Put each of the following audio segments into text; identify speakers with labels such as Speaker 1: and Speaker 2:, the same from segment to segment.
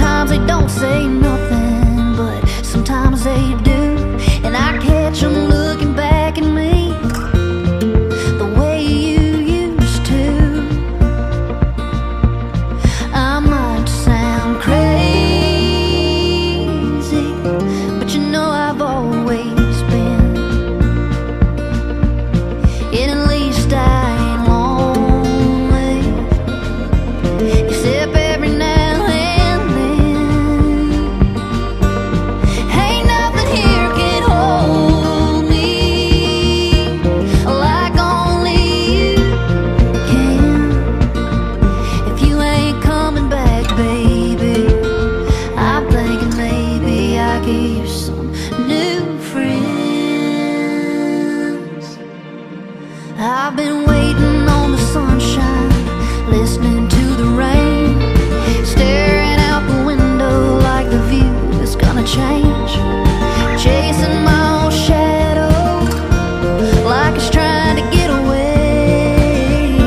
Speaker 1: Sometimes they don't say nothing, but sometimes they do. And I catch them looking back at me the way you used to. I might sound crazy, but you know I've always been. And at least I ain't lonely, except every now and then. Ain't nothing here can hold me like only you can. If you ain't coming back, baby, I'm thinking maybe I could use some new friends. I've been waiting on the sunshine, listening to the rain, staring out the window like the view is gonna change, chasing my own shadow like it's trying to get away.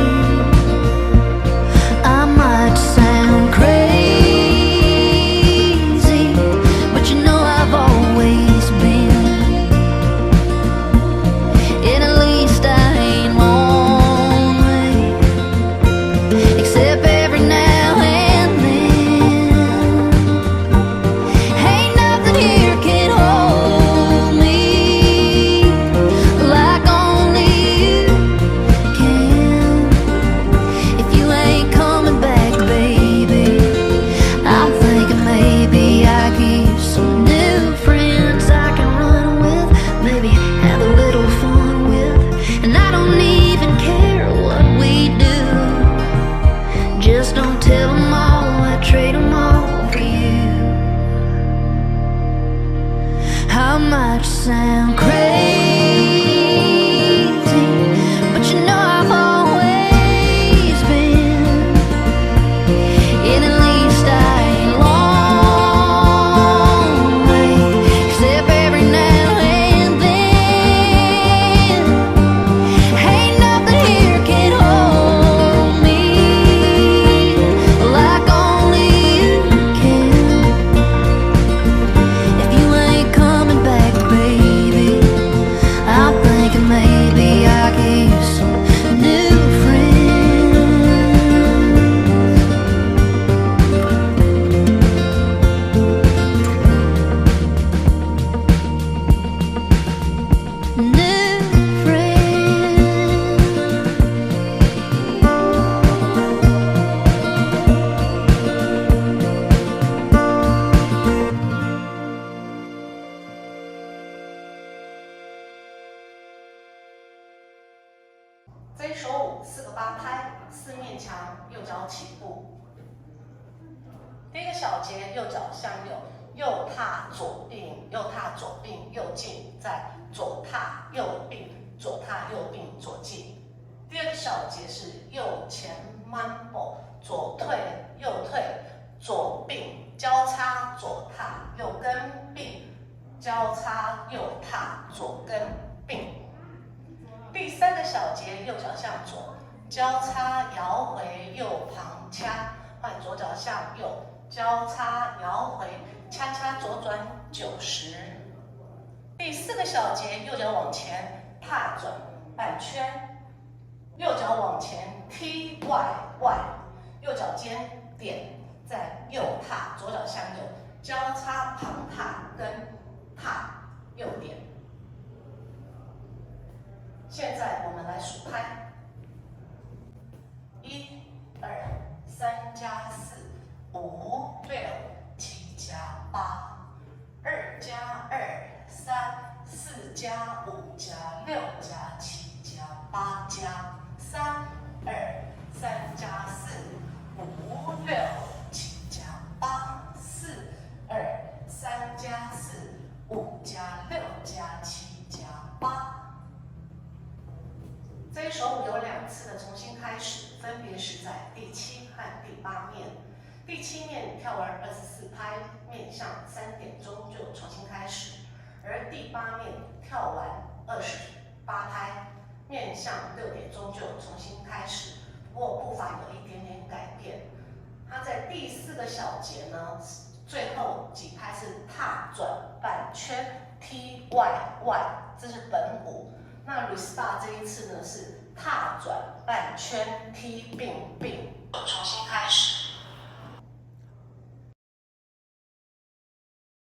Speaker 1: I might sound crazy, but you know I've always been. And at least I ain't lonely, except every now and then. Ain't nothing here can hold me like only you can. If you ain't coming back, baby, I'm thinking maybe I could use some new friends I can run with, maybe have a little fun with. And I don't even care what we do, just don't tell them all I trade them all for you. I might sound crazy, but you know I've always been. And at least I ain't lonely, except every now and then. Ain't nothing here can hold me like only you can. If you ain't coming back, baby, I'm thinking maybe I could use some new friends. New friends.
Speaker 2: 这一首舞4个8拍，四面墙，右脚起步。第一个小节，右脚向右，右踏左并，右踏左并，右进，再左踏右并，左踏右并，左进。第二个小节是右前 mambo， 左退右退，左并交叉，左踏右跟并，交叉右踏左跟并。第三个小节，右脚向左，交叉摇回右旁掐，换左脚向右，交叉摇回，掐掐左转90。第四个小节，右脚往前踏转半圈，右脚往前踢外外，右脚尖点，再右踏，左脚向右，交叉旁踏跟踏右点。现在我们来数拍，1、2、3加4、5、6、7加8，2加2、3、4加5加6加7加8加3、2、3加4、5、6、7加8、4、2、3加4、5加6加7加8。这一首舞有2次的重新开始，分别是在第7和第8面。第7面跳完24拍，面向3点钟就重新开始；而第8面跳完28拍，面向6点钟就重新开始。不过步伐有一点点改变。它在第4个小节呢，外，这是本舞。那 restart 这一次呢是踏转半圈踢并并，重新开始。